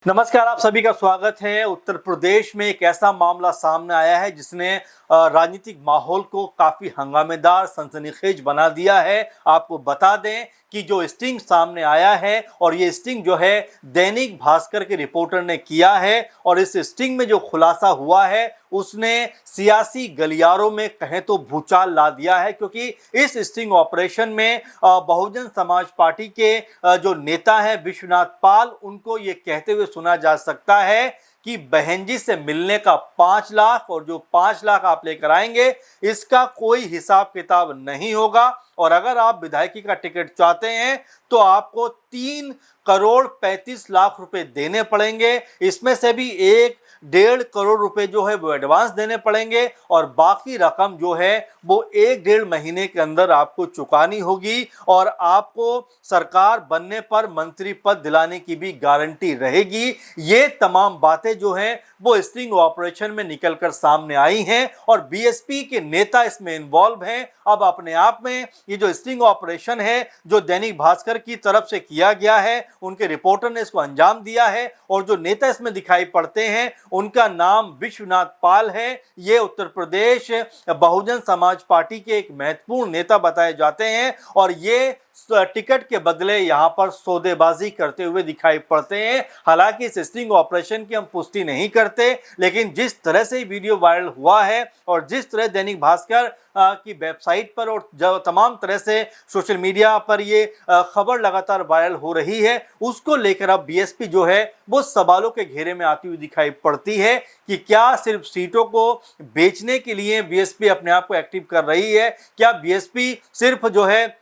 नमस्कार, आप सभी का स्वागत है। उत्तर प्रदेश में एक ऐसा मामला सामने आया है जिसने राजनीतिक माहौल को काफ़ी हंगामेदार, सनसनीखेज बना दिया है। आपको बता दें कि जो स्टिंग सामने आया है और ये स्टिंग जो है दैनिक भास्कर के रिपोर्टर ने किया है और इस स्टिंग में जो खुलासा हुआ है उसने सियासी गलियारों में कहें तो भूचाल ला दिया है, क्योंकि इस स्टिंग ऑपरेशन में बहुजन समाज पार्टी के जो नेता हैं विश्वनाथ पाल, उनको ये कहते हुए सुना जा सकता है कि बहन जी से मिलने का 5 लाख और जो 5 लाख आप लेकर आएंगे इसका कोई हिसाब किताब नहीं होगा, और अगर आप विधायकी का टिकट चाहते हैं तो आपको 3 करोड़ 35 लाख रुपए देने पड़ेंगे। इसमें से भी 1-1.5 करोड़ रुपए जो है वो एडवांस देने पड़ेंगे और बाकी रकम जो है वो 1-1.5 महीने के अंदर आपको चुकानी होगी और आपको सरकार बनने पर मंत्री पद दिलाने की भी गारंटी रहेगी। ये तमाम बातें जो हैं वो स्टिंग ऑपरेशन में निकलकर सामने आई हैं और बीएसपी के नेता इसमें इन्वॉल्व हैं। अब अपने आप में ये जो स्टिंग ऑपरेशन है जो दैनिक भास्कर की तरफ से किया गया है, उनके रिपोर्टर ने इसको अंजाम दिया है और जो नेता इसमें दिखाई पड़ते हैं उनका नाम विश्वनाथ पाल है। ये उत्तर प्रदेश बहुजन समाज पार्टी के एक महत्वपूर्ण नेता बताए जाते हैं और ये टिकट के बदले यहां पर सौदेबाजी करते हुए दिखाई पड़ते हैं। हालांकि इस स्टिंग ऑपरेशन की हम पुष्टि नहीं करते, लेकिन जिस तरह से वीडियो वायरल हुआ है और जिस तरह दैनिक भास्कर की वेबसाइट पर और जब तमाम तरह से सोशल मीडिया पर ये खबर लगातार वायरल हो रही है, उसको लेकर अब बीएसपी जो है वो सवालों के घेरे में आती हुई दिखाई पड़ती है कि क्या सिर्फ सीटों को बेचने के लिए बीएसपी अपने आप को एक्टिव कर रही है, क्या बीएसपी सिर्फ जो है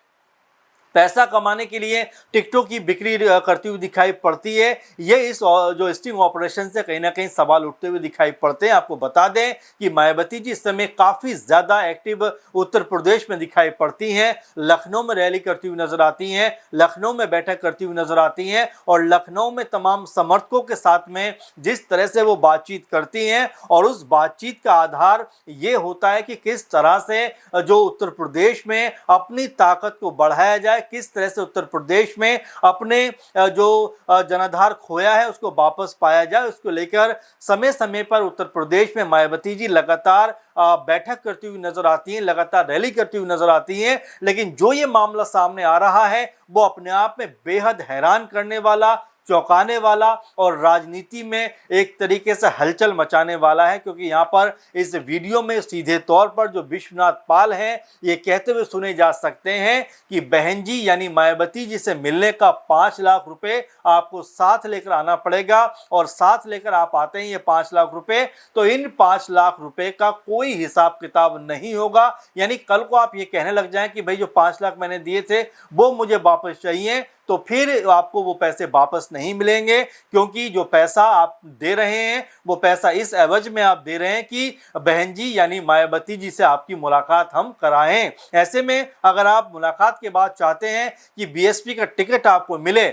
पैसा कमाने के लिए टिकटों की बिक्री करती हुई दिखाई पड़ती है। ये इस जो स्टिंग ऑपरेशन से कहीं ना कहीं सवाल उठते हुए दिखाई पड़ते हैं। आपको बता दें कि मायावती जी इस समय काफ़ी ज़्यादा एक्टिव उत्तर प्रदेश में दिखाई पड़ती हैं। लखनऊ में रैली करती हुई नजर आती हैं, लखनऊ में बैठक करती हुई नजर आती हैं और लखनऊ में तमाम समर्थकों के साथ में जिस तरह से वो बातचीत करती हैं और उस बातचीत का आधार ये होता है कि किस तरह से जो उत्तर प्रदेश में अपनी ताकत को बढ़ाया जाए, किस तरह से उत्तर प्रदेश में अपने जो जनाधार खोया है उसको वापस पाया जाए, उसको लेकर समय समय पर उत्तर प्रदेश में मायावती जी लगातार बैठक करती हुई नजर आती हैं, लगातार रैली करती हुई नजर आती हैं। लेकिन जो ये मामला सामने आ रहा है वो अपने आप में बेहद हैरान करने वाला, चौंकाने वाला और राजनीति में एक तरीके से हलचल मचाने वाला है, क्योंकि यहाँ पर इस वीडियो में सीधे तौर पर जो विश्वनाथ पाल हैं ये कहते हुए सुने जा सकते हैं कि बहन जी यानी मायावती जी से मिलने का 5 लाख रुपए आपको साथ लेकर आना पड़ेगा और साथ लेकर आप आते हैं ये 5 लाख रुपए, तो इन 5 लाख रुपए का कोई हिसाब किताब नहीं होगा। यानी कल को आप ये कहने लग जाएं कि भाई जो 5 लाख मैंने दिए थे वो मुझे वापस चाहिए, तो फिर आपको वो पैसे वापस नहीं मिलेंगे, क्योंकि जो पैसा आप दे रहे हैं वो पैसा इस एवज में आप दे रहे हैं कि बहन जी यानी मायावती जी से आपकी मुलाकात हम कराएं। ऐसे में अगर आप मुलाकात के बाद चाहते हैं कि बीएसपी का टिकट आपको मिले,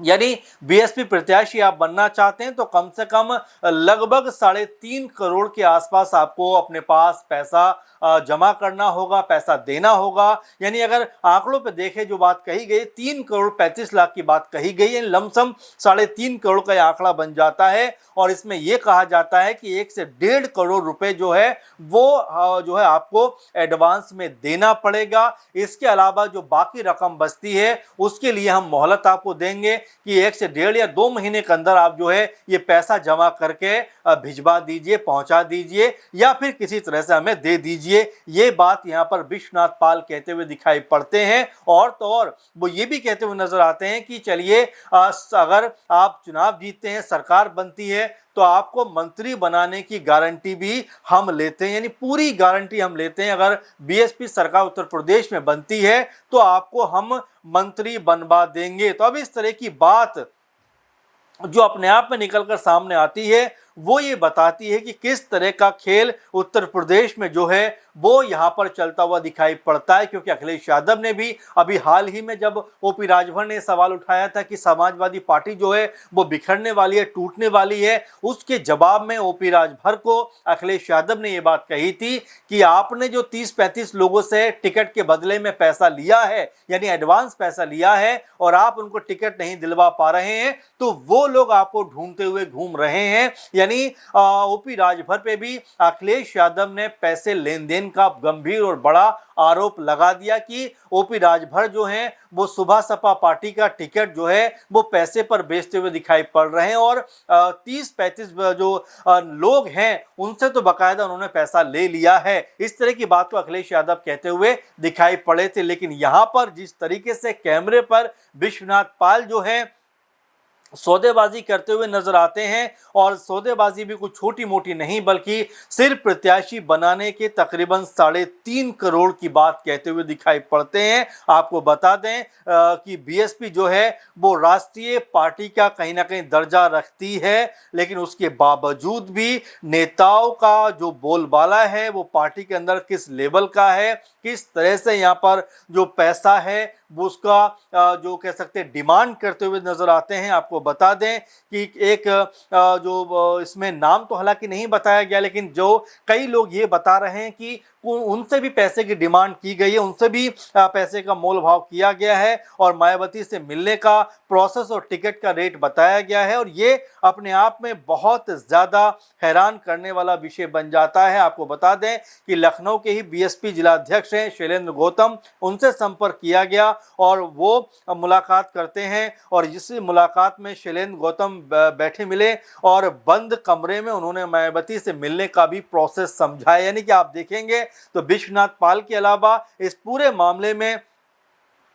यानी बीएसपी प्रत्याशी आप बनना चाहते हैं, तो कम से कम लगभग 3.5 करोड़ के आसपास आपको अपने पास पैसा जमा करना होगा, पैसा देना होगा। यानी अगर आंकड़ों पे देखें जो बात कही गई 3 करोड़ 35 लाख की बात कही गई है, लमसम 3.5 करोड़ का आंकड़ा बन जाता है और इसमें यह कहा जाता है कि 1 से 1.5 करोड़ रुपए जो है वो जो है आपको एडवांस में देना पड़ेगा। इसके अलावा जो बाकी रकम बचती है उसके लिए हम मोहलत आपको देंगे कि 1 से 1.5 या 2 महीने के अंदर आप जो है ये पैसा जमा करके भिजवा दीजिए, पहुंचा दीजिए या फिर किसी तरह से हमें दे दीजिए। ये बात यहाँ पर विश्वनाथ पाल कहते हुए दिखाई पड़ते हैं और तो और वो ये भी कहते हुए नजर आते हैं कि चलिए अगर आप चुनाव जीतते हैं, सरकार बनती है, तो आपको मंत्री बनाने की गारंटी भी हम लेते हैं, यानी पूरी गारंटी हम लेते हैं। अगर बीएसपी सरकार उत्तर प्रदेश में बनती है तो आपको हम मंत्री बनवा देंगे। तो अब इस तरह की बात जो अपने आप में निकलकर सामने आती है वो ये बताती है कि किस तरह का खेल उत्तर प्रदेश में जो है वो यहाँ पर चलता हुआ दिखाई पड़ता है। क्योंकि अखिलेश यादव ने भी अभी हाल ही में जब ओपी राजभर ने सवाल उठाया था कि समाजवादी पार्टी जो है वो बिखरने वाली है, टूटने वाली है, उसके जवाब में ओपी राजभर को अखिलेश यादव ने ये बात कही थी कि आपने जो 30-35 लोगों से टिकट के बदले में पैसा लिया है, यानी एडवांस पैसा लिया है, और आप उनको टिकट नहीं दिलवा पा रहे हैं, तो वो लोग आपको ढूंढते हुए घूम रहे हैं। यानी ओपी राजभर पे भी अखिलेश यादव ने पैसे लेन देन का गंभीर और बड़ा आरोप लगा दिया कि ओपी राजभर जो हैं वो सुबह सपा पार्टी का टिकट जो है वो पैसे पर बेचते हुए दिखाई पड़ रहे हैं, और 30-35 जो लोग हैं उनसे तो बकायदा उन्होंने पैसा ले लिया है। इस तरह की बात को अखिलेश यादव कहते हुए दिखाई पड़े थे। लेकिन यहां पर जिस तरीके से कैमरे पर विश्वनाथ पाल जो है सौदेबाजी करते हुए नजर आते हैं, और सौदेबाजी भी कुछ छोटी मोटी नहीं बल्कि सिर्फ प्रत्याशी बनाने के तकरीबन 3.5 करोड़ की बात कहते हुए दिखाई पड़ते हैं। आपको बता दें कि बीएसपी जो है वो राष्ट्रीय पार्टी का कहीं ना कहीं दर्जा रखती है, लेकिन उसके बावजूद भी नेताओं का जो बोलबाला है वो पार्टी के अंदर किस लेवल का है, किस तरह से यहाँ पर जो पैसा है वो उसका जो कह सकते हैं डिमांड करते हुए नजर आते हैं। आपको बता दें कि एक जो इसमें नाम तो हालांकि नहीं बताया गया, लेकिन जो कई लोग ये बता रहे हैं कि उनसे भी पैसे की डिमांड की गई है, उनसे भी पैसे का मोल भाव किया गया है, और मायावती से मिलने का प्रोसेस और टिकट का रेट बताया गया है। और ये अपने आप में बहुत ज़्यादा हैरान करने वाला विषय बन जाता है। आपको बता दें कि लखनऊ के ही बीएसपी जिलाध्यक्ष हैं शैलेंद्र गौतम, उनसे संपर्क किया गया और वो मुलाकात करते हैं, और इस मुलाकात में शैलेंद्र गौतम बैठे मिले और बंद कमरे में उन्होंने मायावती से मिलने का भी प्रोसेस समझाया। यानी कि आप देखेंगे तो विश्वनाथ पाल के अलावा इस पूरे मामले में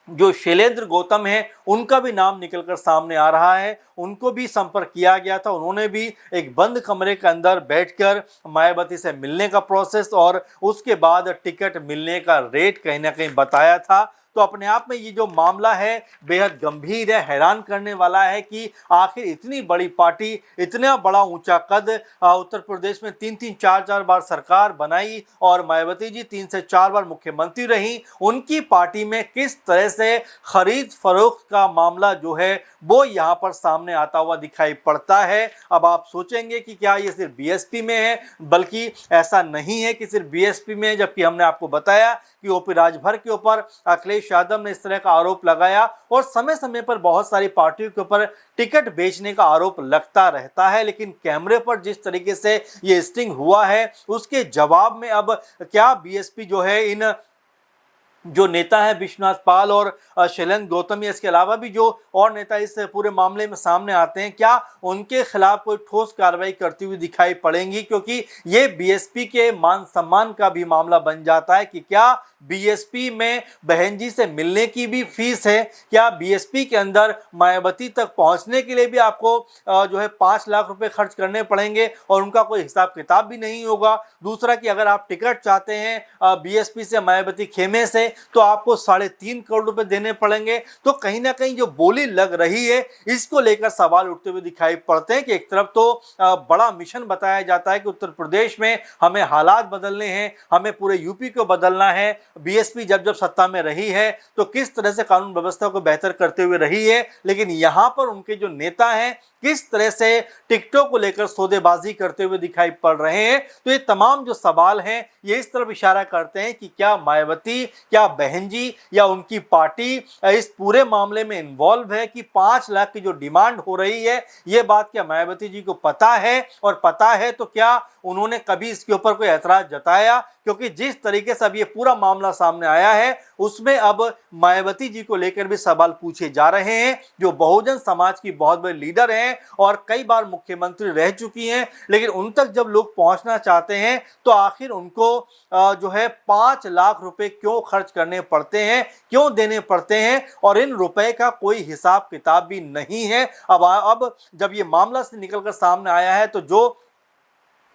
जो शैलेंद्र गौतम है उनका भी नाम निकलकर सामने आ रहा है। उनको भी संपर्क किया गया था, उन्होंने भी एक बंद कमरे के अंदर बैठकर मायावती से मिलने का प्रोसेस और उसके बाद टिकट मिलने का रेट कहीं ना कहीं बताया था। तो अपने आप में ये जो मामला है बेहद गंभीर है, हैरान करने वाला है कि आखिर इतनी बड़ी पार्टी, इतना बड़ा ऊंचा कद, उत्तर प्रदेश में 3-3 4-4 बार सरकार बनाई और मायावती जी 3 से 4 बार मुख्यमंत्री रही, उनकी पार्टी में किस तरह से खरीद फरोख्त का मामला जो है वो यहाँ पर सामने आता हुआ दिखाई पड़ता है। अब आप सोचेंगे कि क्या ये सिर्फ बीएसपी में है, बल्कि ऐसा नहीं है कि सिर्फ बीएसपी में, जबकि हमने आपको बताया कि ओपी राजभर के ऊपर अखिलेश यादव ने इस तरह का आरोप लगाया, और समय समय पर बहुत सारी पार्टियों के ऊपर टिकट बेचने का आरोप लगता रहता है। लेकिन कैमरे पर जिस तरीके से ये स्टिंग हुआ है उसके जवाब में अब क्या बीएसपी जो है इन जो नेता है विश्वनाथ पाल और शैलेंद्र गौतम, इसके अलावा भी जो और नेता इस पूरे मामले में सामने आते हैं, क्या उनके खिलाफ कोई ठोस कार्रवाई करती हुई दिखाई पड़ेंगी? क्योंकि ये बीएसपी के मान सम्मान का भी मामला बन जाता है कि क्या बीएसपी में बहन जी से मिलने की भी फीस है, क्या बीएसपी के अंदर मायावती तक पहुंचने के लिए भी आपको जो है 5 लाख रुपए खर्च करने पड़ेंगे और उनका कोई हिसाब किताब भी नहीं होगा। दूसरा कि अगर आप टिकट चाहते हैं बीएसपी से मायावती खेमे से तो आपको 3.5 करोड़ रुपए देने पड़ेंगे। तो कहीं ना कहीं जो बोली लग रही है इसको लेकर सवाल उठते हुए दिखाई पड़ते हैं कि एक तरफ तो बड़ा मिशन बताया जाता है कि उत्तर प्रदेश में हमें हालात बदलने हैं, हमें पूरे यूपी को बदलना है, बीएसपी जब जब सत्ता में रही है तो किस तरह से कानून व्यवस्था को बेहतर करते हुए रही है, लेकिन यहां पर उनके जो नेता हैं किस तरह से टिकटों को लेकर सौदेबाजी करते हुए दिखाई पड़ रहे हैं। तो ये तमाम जो सवाल हैं ये इस तरफ इशारा करते हैं कि क्या मायावती, क्या बहन जी या उनकी पार्टी इस पूरे मामले में इन्वॉल्व है कि 5 लाख की जो डिमांड हो रही है ये बात क्या मायावती जी को पता है, और पता है तो क्या उन्होंने कभी इसके ऊपर कोई ऐतराज जताया? क्योंकि जिस तरीके से अब ये पूरा मामला सामने आया है उसमें अब मायावती जी को लेकर भी सवाल पूछे जा रहे हैं, जो बहुजन समाज की बहुत बड़ी लीडर हैं और कई बार मुख्यमंत्री रह चुकी हैं, लेकिन उन तक जब लोग पहुंचना चाहते हैं तो आखिर उनको जो है 5 लाख रुपए क्यों खर्च करने पड़ते हैं, क्यों देने पड़ते हैं, और इन रुपए का कोई हिसाब किताब भी नहीं है। अब जब ये मामला से निकलकर सामने आया है तो जो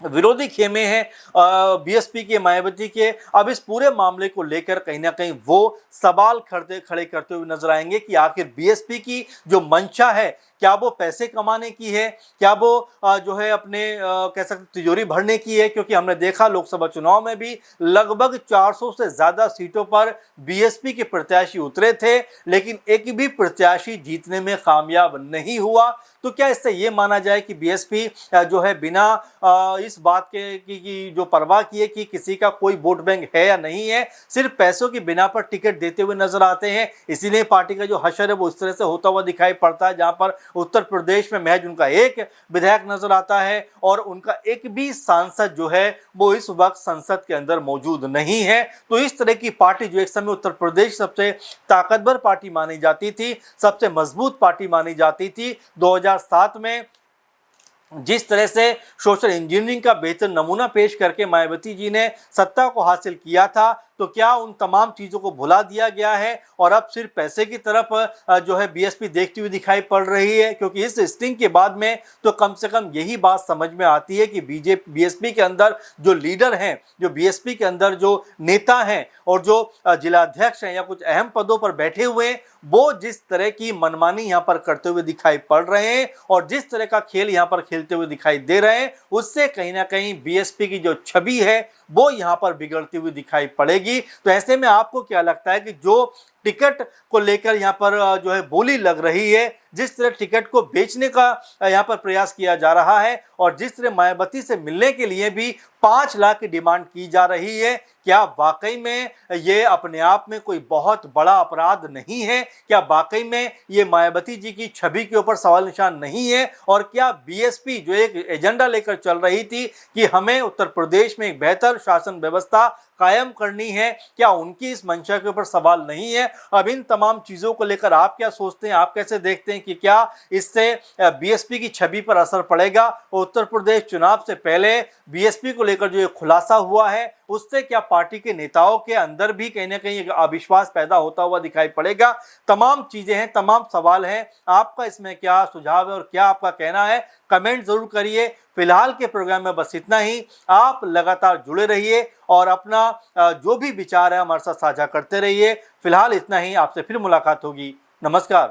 विरोधी खेमे हैं बीएसपी के, मायावती के, अब इस पूरे मामले को लेकर कहीं ना कहीं वो सवाल खड़े करते हुए नजर आएंगे कि आखिर बीएसपी की जो मंशा है क्या वो पैसे कमाने की है, क्या वो जो है अपने कह सकते तिजोरी भरने की है? क्योंकि हमने देखा लोकसभा चुनाव में भी लगभग 400 से ज्यादा सीटों पर बीएसपी के प्रत्याशी उतरे थे, लेकिन एक भी प्रत्याशी जीतने में कामयाब नहीं हुआ। तो क्या इससे ये माना जाए कि बीएसपी जो है बिना इस बात के की जो परवाह किए कि किसी का कोई वोट बैंक है या नहीं है, सिर्फ पैसों की बिना पर टिकट देते हुए नजर आते हैं, इसीलिए पार्टी का जो हशर है वो इस तरह से होता हुआ दिखाई पड़ता है, जहां पर उत्तर प्रदेश में महज उनका एक विधायक नजर आता है और उनका एक भी सांसद जो है वो इस वक्त संसद के अंदर मौजूद नहीं है। तो इस तरह की पार्टी जो एक समय उत्तर प्रदेश सबसे ताकतवर पार्टी मानी जाती थी, सबसे मजबूत पार्टी मानी जाती थी, 2007 में जिस तरह से सोशल इंजीनियरिंग का बेहतर नमूना पेश करके मायावती जी ने सत्ता को हासिल किया था, तो क्या उन तमाम चीज़ों को भुला दिया गया है और अब सिर्फ पैसे की तरफ जो है बीएसपी देखती हुई दिखाई पड़ रही है? क्योंकि इस स्टिंग के बाद में तो कम से कम यही बात समझ में आती है कि बीएसपी के अंदर जो लीडर हैं, जो बीएसपी के अंदर जो नेता हैं और जो जिलाध्यक्ष हैं या कुछ अहम पदों पर बैठे हुए हैं, वो जिस तरह की मनमानी यहाँ पर करते हुए दिखाई पड़ रहे हैं और जिस तरह का खेल यहाँ पर खेलते हुए दिखाई दे रहे हैं, उससे कहीं ना कहीं बीएसपी की जो छवि है वो यहाँ पर बिगड़ती हुई दिखाई पड़ेगी। तो ऐसे में आपको क्या लगता है कि जो टिकट को लेकर यहाँ पर जो है बोली लग रही है, जिस तरह टिकट को बेचने का यहाँ पर प्रयास किया जा रहा है और जिस तरह मायावती से मिलने के लिए भी 5 लाख की डिमांड की जा रही है, क्या वाकई में ये अपने आप में कोई बहुत बड़ा अपराध नहीं है? क्या वाकई में ये मायावती जी की छवि के ऊपर सवाल निशान नहीं है? और क्या बीएसपी जो एक एजेंडा लेकर चल रही थी कि हमें उत्तर प्रदेश में एक बेहतर शासन व्यवस्था कायम करनी है, क्या उनकी इस मंशा के ऊपर सवाल नहीं है? अब इन तमाम चीज़ों को लेकर आप क्या सोचते हैं, आप कैसे देखते हैं कि क्या इससे बीएसपी की छवि पर असर पड़ेगा? उत्तर प्रदेश चुनाव से पहले बीएसपी को लेकर जो ये खुलासा हुआ है, उससे क्या पार्टी के नेताओं के अंदर भी कहीं ना कहीं अविश्वास पैदा होता हुआ दिखाई पड़ेगा? तमाम चीजें हैं, तमाम सवाल हैं, आपका इसमें क्या सुझाव है और क्या आपका कहना है, कमेंट जरूर करिए। फिलहाल के प्रोग्राम में बस इतना ही। आप लगातार जुड़े रहिए और अपना जो भी विचार है हमारे साथ साझा करते रहिए। फिलहाल इतना ही, आपसे फिर मुलाकात होगी। नमस्कार।